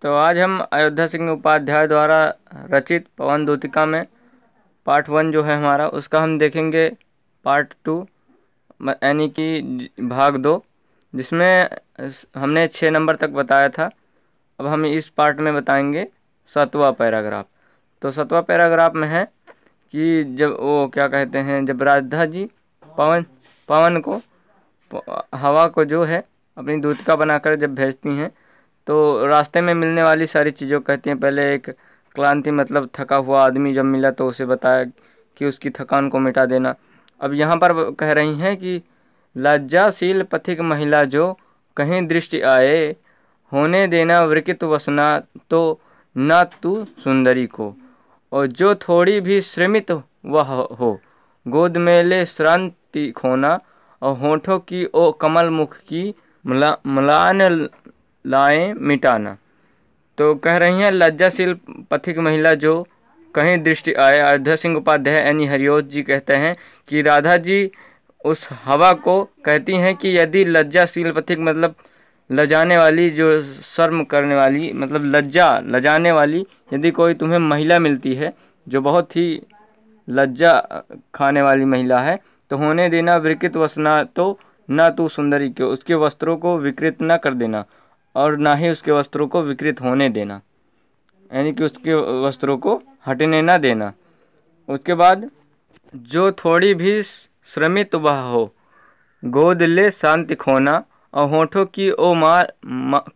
तो आज हम अयोध्या सिंह उपाध्याय द्वारा रचित पवन दूतिका में पार्ट 1 जो है हमारा, उसका हम देखेंगे पार्ट 2 यानी कि भाग 2, जिसमें हमने 6 नंबर तक बताया था। अब हम इस पार्ट में बताएंगे 7वां पैराग्राफ। तो 7वां पैराग्राफ में है कि जब वो क्या कहते हैं, जब राधा जी पवन को हवा को जो है अपनी दूतिका बनाकर जब भेजती हैं, तो रास्ते में मिलने वाली सारी चीज़ों कहती हैं। पहले एक क्लांति मतलब थका हुआ आदमी जब मिला तो उसे बताया कि उसकी थकान को मिटा देना। अब यहाँ पर कह रही हैं कि लज्जाशील पथिक महिला जो कहीं दृष्टि आए, होने देना विकृत वसना तो न तू सुंदरी को। और जो थोड़ी भी श्रमित वह हो, गोद में ले श्रांति खोना, और होठों की ओ कमल मुख की म्लान लाएं मिटाना। तो कह रही हैं लज्जाशील पथिक महिला जो कहीं दृष्टि आए। अयोध्या सिंह उपाध्याय यानी हरिओस जी कहते हैं कि राधा जी उस हवा को कहती हैं कि यदि लज्जाशील पथिक मतलब लजाने वाली, जो शर्म करने वाली मतलब लजाने वाली यदि कोई तुम्हें महिला मिलती है जो बहुत ही लज्जा खाने वाली महिला है, तो होने देना विकृत वसना तो न तू सुंदरी के, उसके वस्त्रों को विकृत न कर देना और ना ही उसके वस्त्रों को विकृत होने देना, यानी कि उसके वस्त्रों को हटने ना देना। उसके बाद जो थोड़ी भी श्रमित वह हो, गोद ले शांति खोना, और होठों की ओ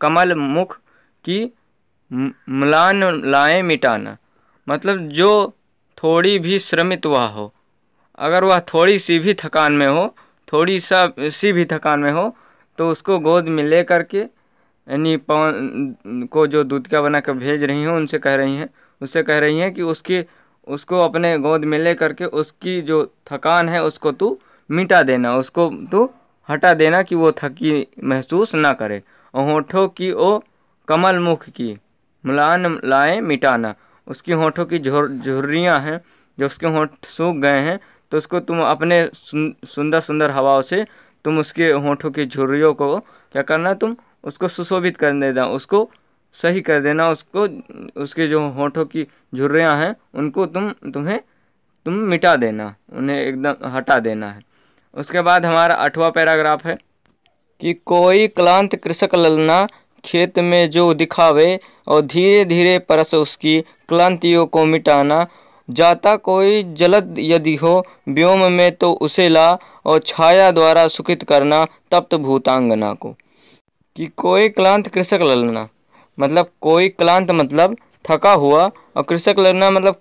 कमल मुख की म्लान लाएं मिटाना। मतलब जो थोड़ी भी श्रमित वह हो, अगर वह थोड़ी सी भी थकान में हो, थोड़ी सी भी थकान में हो, तो उसको गोद में ले करके, यानी पवन को जो दूतिका बना कर भेज रही हैं उससे कह रही हैं कि उसको अपने गोद में ले करके उसकी जो थकान है उसको तू मिटा देना, उसको तू हटा देना कि वो थकी महसूस ना करे। और होठों की ओ कमल मुख की म्लान लाएं मिटाना, उसकी होठों की झुर्रियाँ हैं, जो उसके होंठ सूख गए हैं, तो उसको तुम अपने सुंदर सुंदर हवाओं से तुम उसके होठों की झुर्रियों को क्या करना, तुम उसको सुशोभित कर देना, उसको सही कर देना, उसके जो होठों की झुर्रियाँ हैं उनको तुम मिटा देना, उन्हें एकदम हटा देना है। उसके बाद हमारा 8वां पैराग्राफ है कि कोई क्लांत कृषक ललना खेत में जो दिखावे, और धीरे धीरे परस उसकी क्लांतियों को मिटाना। जाता कोई जलद यदि हो व्योम में तो उसे ला, और छाया द्वारा सुखित करना तप्त भूतांगना को। कि कोई क्लांत कृषक ललना मतलब कोई क्लांत मतलब थका हुआ, और कृषक ललना मतलब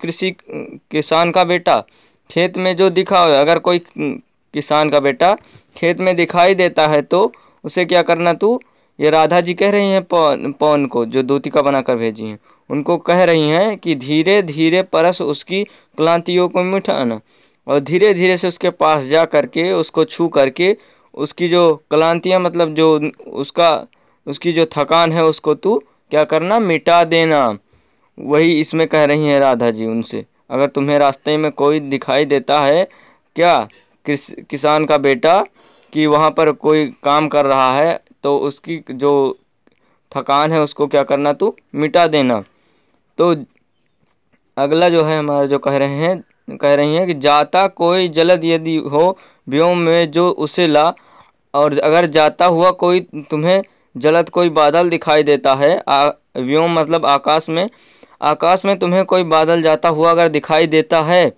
किसान का बेटा खेत में जो दिखा हो। अगर कोई किसान का बेटा खेत में दिखाई देता है तो उसे क्या करना तू, ये राधा जी कह रही हैं पवन को जो दूतिका बनाकर भेजी हैं, उनको कह रही हैं कि धीरे धीरे परस उसकी क्लांतियों को मिटाना, और धीरे धीरे से उसके पास जा करके उसको छू करके उसकी जो क्लांतियाँ मतलब जो उसकी जो थकान है उसको तू क्या करना, मिटा देना। वही इसमें कह रही हैं राधा जी उनसे, अगर तुम्हें रास्ते में कोई दिखाई देता है क्या किसान का बेटा कि वहाँ पर कोई काम कर रहा है, तो उसकी जो थकान है उसको क्या करना, तू मिटा देना। तो अगला जो है हमारा जो कह रही हैं कि जाता कोई जलद यदि हो व्योम में जो उसे ला। और अगर जाता हुआ कोई तुम्हें जलद कोई बादल दिखाई देता है, व्योम मतलब आकाश में तुम्हें कोई बादल जाता हुआ अगर दिखाई देता है,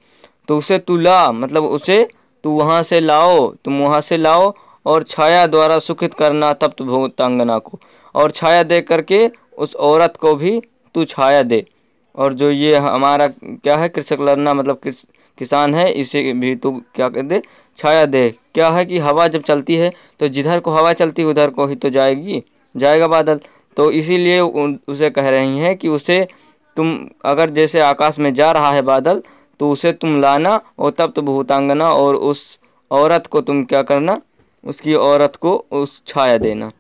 तो उसे तू ला, मतलब उसे तू वहाँ से लाओ, तुम वहाँ से लाओ, और छाया द्वारा सुखित करना तप्त भूतांगना को, और छाया दे करके उस औरत को भी तू छाया दे। और जो ये हमारा क्या है कृषक ललना मतलब किसान है, इसे भी तू क्या कर दे, छाया दे। क्या है कि हवा जब चलती है तो जिधर को हवा चलती है उधर को ही तो जाएगा बादल। तो इसीलिए उसे कह रही हैं कि उसे तुम अगर जैसे आकाश में जा रहा है बादल, तो उसे तुम लाना, और तब तो भूतांगना और उस औरत को तुम क्या करना, उसकी औरत को उस छाया देना।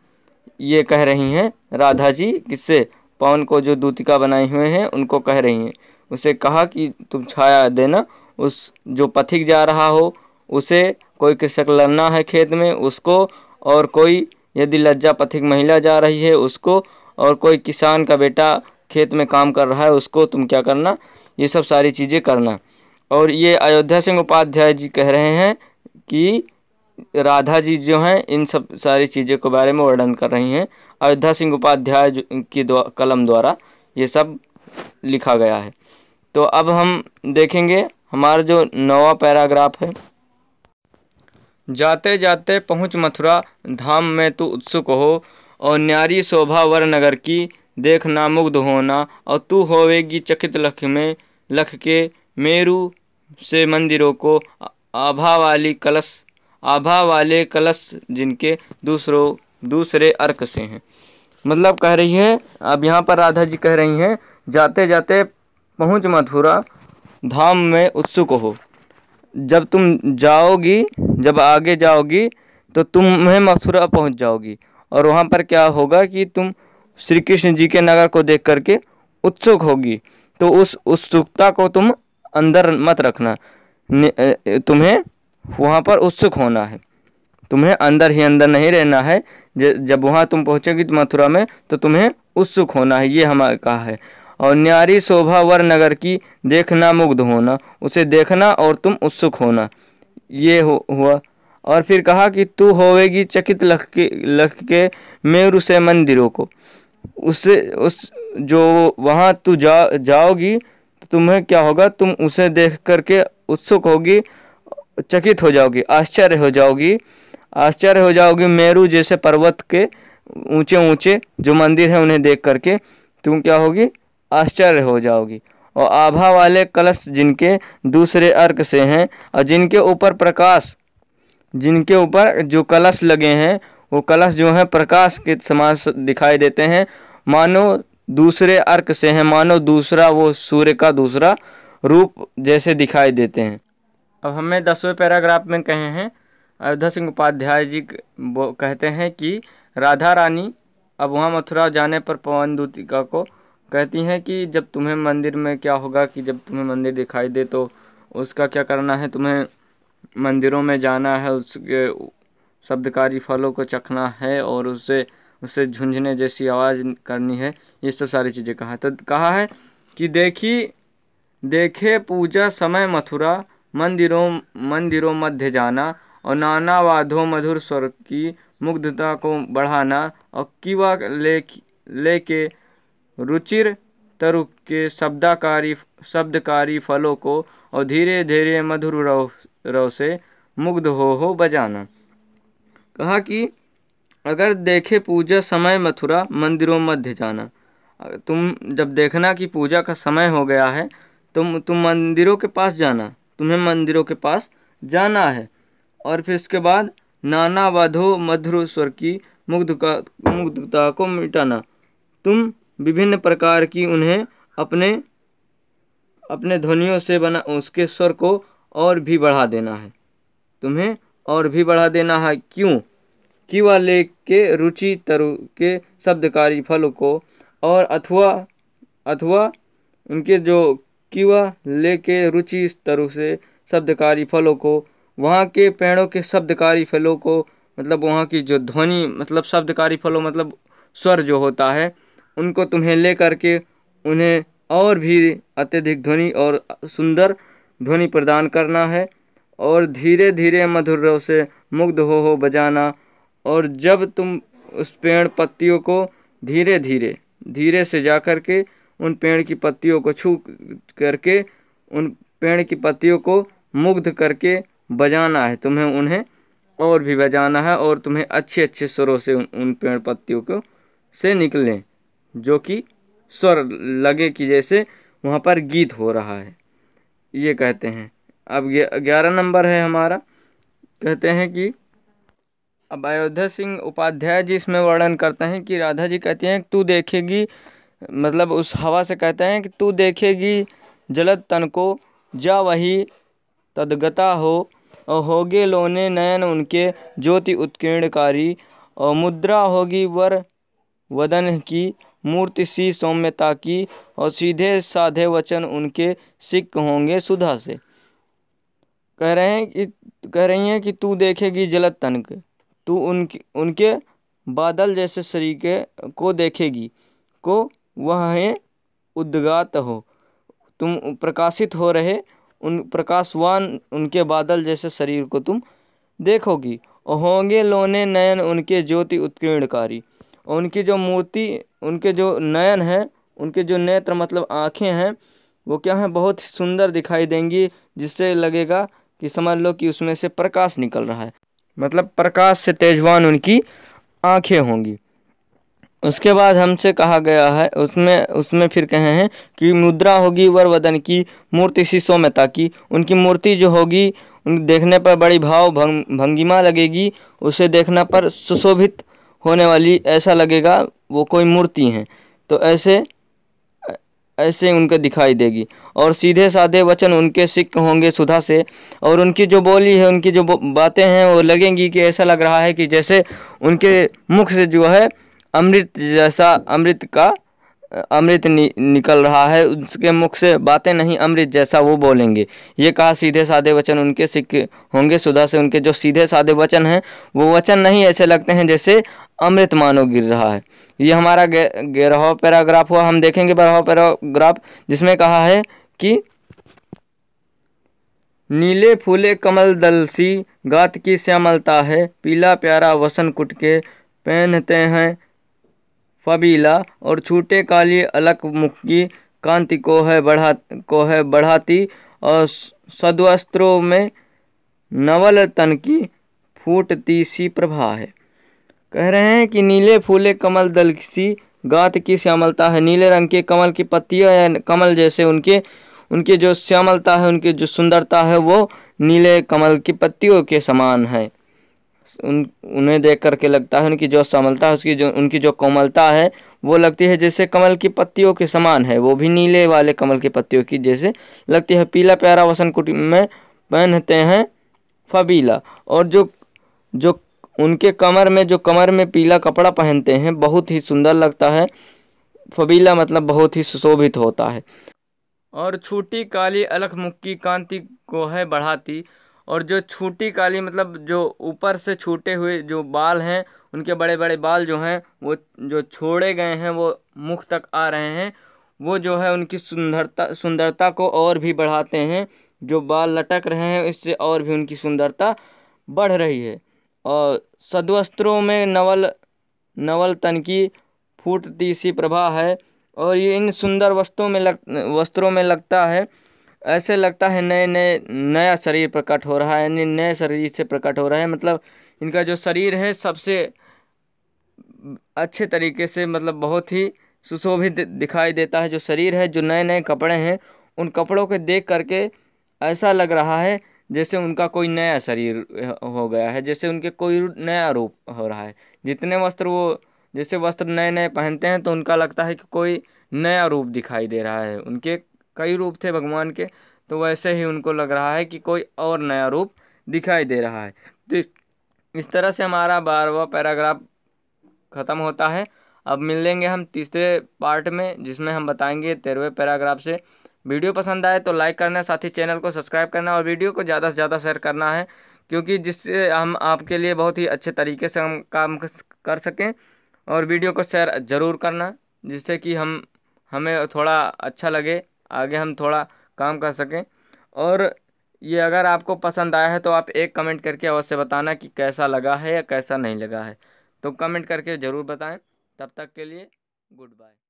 ये कह रही हैं राधा जी किससे, पवन को जो दूतिका बनाए हुए हैं उनको कह रही हैं। उसे कहा कि तुम छाया देना, उस जो पथिक जा रहा हो उसे, कोई कृषक ललना है खेत में उसको, और कोई यदि लज्जा पथिक महिला जा रही है उसको, और कोई किसान का बेटा खेत में काम कर रहा है उसको तुम क्या करना, ये सब सारी चीज़ें करना। और ये अयोध्या सिंह उपाध्याय जी कह रहे हैं कि राधा जी जो हैं इन सब सारी चीज़ों के बारे में वर्णन कर रही हैं। अयोध्या सिंह उपाध्याय की कलम द्वारा ये सब लिखा गया है। तो अब हम देखेंगे हमारा जो 9वां पैराग्राफ है। जाते जाते पहुँच मथुरा धाम में तू उत्सुक हो, और न्यारी शोभा वर नगर की देखना मुग्ध होना, और तू होवेगी चकित लख के मेरू से मंदिरों को, आभा वाले कलश जिनके दूसरे अर्क से हैं। मतलब कह रही है, अब यहाँ पर राधा जी कह रही हैं, जाते जाते पहुँच मथुरा धाम में उत्सुक हो। जब तुम जाओगी, जब आगे जाओगी तो तुम्हें मथुरा पहुँच जाओगी, और वहाँ पर क्या होगा कि तुम श्री कृष्ण जी के नगर को देख करके उत्सुक होगी। तो उस उत्सुकता को तुम अंदर मत रखना, तुम्हें वहाँ पर उत्सुक होना है, तुम्हें अंदर ही अंदर नहीं रहना है। जब वहाँ तुम पहुँचोगी मथुरा में तो तुम्हें उत्सुक होना है, ये हमारा कहा है। और न्यारी शोभा वर नगर की देखना मुग्ध होना, उसे देखना और तुम उत्सुक होना, ये हुआ। और फिर कहा कि तू होवेगी चकित लख के मेरु से मंदिरों को, उससे उस जो वहाँ तू जाओगी तो तुम्हें क्या होगा, तुम उसे देख करके उत्सुक होगी, चकित हो जाओगी, आश्चर्य हो जाओगी। मेरू जैसे पर्वत के ऊंचे ऊंचे जो मंदिर हैं उन्हें देख करके तुम क्या होगी, आश्चर्य हो जाओगी। और आभा वाले कलश जिनके दूसरे अर्क से हैं, और जिनके ऊपर जो कलश लगे हैं वो कलश जो है प्रकाश के समान दिखाई देते हैं, मानो दूसरे अर्क से हैं, मानो दूसरा वो सूर्य का दूसरा रूप जैसे दिखाई देते हैं। अब हमें 10वें पैराग्राफ में कहे हैं, अयोध्या सिंह उपाध्याय जी कहते हैं कि राधा रानी अब वहाँ मथुरा जाने पर पवन दूतिका को कहती हैं कि जब तुम्हें मंदिर में क्या होगा कि जब तुम्हें मंदिर दिखाई दे तो उसका क्या करना है, तुम्हें मंदिरों में जाना है, उसके शब्दकारी फलों को चखना है और उससे झुंझुने जैसी आवाज़ करनी है। ये सब सारी चीज़ें कहा है। तो कहा है कि देखे पूजा समय मथुरा, मंदिरों मध्य जाना, और नाना वाद्यों मधुर स्वर की मुग्धता को बढ़ाना, और कीवा लेके रुचिर तरु के शब्दकारी फलों को, और धीरे धीरे मधुर रव से मुग्ध हो बजाना। कहा कि अगर देखे पूजा समय मथुरा मंदिरों मध्य जाना, तुम जब देखना कि पूजा का समय हो गया है तुम मंदिरों के पास जाना, तुम्हें मंदिरों के पास जाना है। और फिर इसके बाद नाना वाद्यों मधुर स्वर की मुग्धता को मिटाना, तुम विभिन्न प्रकार की उन्हें अपने ध्वनियों से बना उसके स्वर को और भी बढ़ा देना है, तुम्हें और भी बढ़ा देना है। क्यों? कीवा ले के रुचि तरु के शब्दकारी फलों को, और अथवा उनके जो कीवा ले के रुचि तरु से शब्दकारी फलों को, वहाँ के पेड़ों के शब्दकारी फलों को, मतलब वहाँ की जो ध्वनि, मतलब शब्दकारी फलों मतलब स्वर जो होता है, उनको तुम्हें ले करके उन्हें और भी अत्यधिक ध्वनि और सुंदर ध्वनि प्रदान करना है, और धीरे धीरे मधुर रव से मुग्ध हो बजाना। और जब तुम उस पेड़ पत्तियों को धीरे से जा करके उन पेड़ की पत्तियों को छू करके उन पेड़ की पत्तियों को मुग्ध करके बजाना है, तुम्हें उन्हें और भी बजाना है, और तुम्हें अच्छे अच्छे स्वरों से उन पेड़ पत्तियों को से निकलें, जो कि स्वर लगे कि जैसे वहाँ पर गीत हो रहा है, ये कहते हैं। अब 11 नंबर है हमारा, कहते हैं कि अब अयोध्या सिंह उपाध्याय जी इसमें वर्णन करते हैं कि राधा जी कहती हैं कि तू देखेगी, मतलब उस हवा से कहते हैं कि तू देखेगी जलद तन को, जा वही तदगता हो, और होगे लोने नयन उनके ज्योति उत्कीर्णकारी, और मुद्रा होगी वर वदन की मूर्ति सी सौम्यता की, और सीधे साधे वचन उनके सिक्क होंगे सुधा से। कह रही हैं कि तू देखेगी जलद तन के, तू उनके बादल जैसे शरीर को देखेगी को वह है उद्गात हो। तुम प्रकाशित हो रहे उन प्रकाशवान उनके बादल जैसे शरीर को तुम देखोगी। और होंगे लोने नयन उनके ज्योति उत्कीर्णकारी। और उनकी जो मूर्ति, उनके जो नयन हैं, उनके जो नेत्र मतलब आँखें हैं, वो क्या हैं, बहुत ही सुंदर दिखाई देंगी, जिससे लगेगा कि समझ लो कि उसमें से प्रकाश निकल रहा है, मतलब प्रकाश से तेजवान उनकी आँखें होंगी। उसके बाद हमसे कहा गया है, उसमें उसमें फिर कहे हैं कि मुद्रा होगी वर वदन की मूर्ति सी सौम्यता की। उनकी मूर्ति जो होगी उन देखने पर बड़ी भाव भंगिमा लगेगी, उसे देखने पर सुशोभित होने वाली, ऐसा लगेगा वो कोई मूर्ति है। तो ऐसे ऐसे उनको दिखाई देगी। और सीधे साधे वचन उनके सिक्क होंगे सुधा से। और उनकी जो बोली है, उनकी जो बातें हैं, वो लगेंगी कि ऐसा लग रहा है कि जैसे उनके मुख से जो है अमृत जैसा, अमृत निकल रहा है उसके मुख से, बातें नहीं अमृत जैसा वो बोलेंगे। ये कहा सीधे साधे वचन उनके सिक्के होंगे सुधा से। उनके जो सीधे साधे वचन हैं, वो वचन नहीं ऐसे लगते हैं जैसे अमृत मानो गिर रहा है। ये हमारा 11वां पैराग्राफ हुआ। हम देखेंगे 12वां पैराग्राफ, जिसमें कहा है कि नीले फूले कमल दल सी गात की श्यामलता है, पीला प्यारा वसन कुट के पहनते हैं फबीला। और छूटे काली अलक मुख की कांति को है बढ़ाती। और सद्वस्त्रों में नवल तन की फूटती सी प्रभा है। कह रहे हैं कि नीले फूले कमल दल सी गात की श्यामलता है। नीले रंग के कमल की पत्तियां या कमल जैसे उनके उनकी जो श्यामलता है, उनकी जो सुंदरता है, वो नीले कमल की पत्तियों के समान है। उन्हें देख करके लगता है उनकी जो श्यामलता है, उनकी जो कोमलता है, वो लगती है जैसे कमल की पत्तियों के समान है, वो भी नीले वाले कमल की पत्तियों की जैसे लगती है। पीला प्यारा वसन कुटी में पहनते हैं फबीला। और जो जो उनके कमर में पीला कपड़ा पहनते हैं, बहुत ही सुंदर लगता है। फबीला मतलब बहुत ही सुशोभित होता है। और छूटी काली अलख मुख की कांति को है बढ़ाती। और जो छूटी काली मतलब जो ऊपर से छूटे हुए जो बाल हैं, उनके बड़े बड़े बाल जो हैं, वो जो छोड़े गए हैं, वो मुख तक आ रहे हैं, वो जो है उनकी सुंदरता को और भी बढ़ाते हैं। जो बाल लटक रहे हैं, इससे और भी उनकी सुंदरता बढ़ रही है। और सद्वस्त्रों में नवल तन की फूटती सी प्रभा है। और ये इन सुंदर वस्त्रों में लगता है, ऐसे लगता है नया शरीर प्रकट हो रहा है, यानी नए शरीर से प्रकट हो रहा है। मतलब इनका जो शरीर है सबसे अच्छे तरीके से, मतलब बहुत ही सुशोभित दिखाई देता है। जो शरीर है, जो नए नए कपड़े हैं, उन कपड़ों को देख करके ऐसा लग रहा है जैसे उनका कोई नया शरीर हो गया है, जैसे उनके कोई नया रूप हो रहा है। जितने वस्त्र वो जैसे वस्त्र नए नए पहनते हैं, तो उनका लगता है कि कोई नया रूप दिखाई दे रहा है। उनके कई रूप थे भगवान के, तो वैसे ही उनको लग रहा है कि कोई और नया रूप दिखाई दे रहा है। तो इस तरह से हमारा 12वां पैराग्राफ ख़त्म होता है। अब मिलेंगे हम तीसरे पार्ट में, जिसमें हम बताएंगे 13वें पैराग्राफ से। वीडियो पसंद आए तो लाइक करना, साथ ही चैनल को सब्सक्राइब करना और वीडियो को ज़्यादा से ज़्यादा शेयर करना है, क्योंकि जिससे हम आपके लिए बहुत ही अच्छे तरीके से हम काम कर सकें। और वीडियो को शेयर ज़रूर करना, जिससे कि हमें थोड़ा अच्छा लगे, आगे हम थोड़ा काम कर सकें। और ये अगर आपको पसंद आया है तो आप एक कमेंट करके अवश्य बताना कि कैसा लगा है या कैसा नहीं लगा है। तो कमेंट करके ज़रूर बताएं। तब तक के लिए गुड बाय।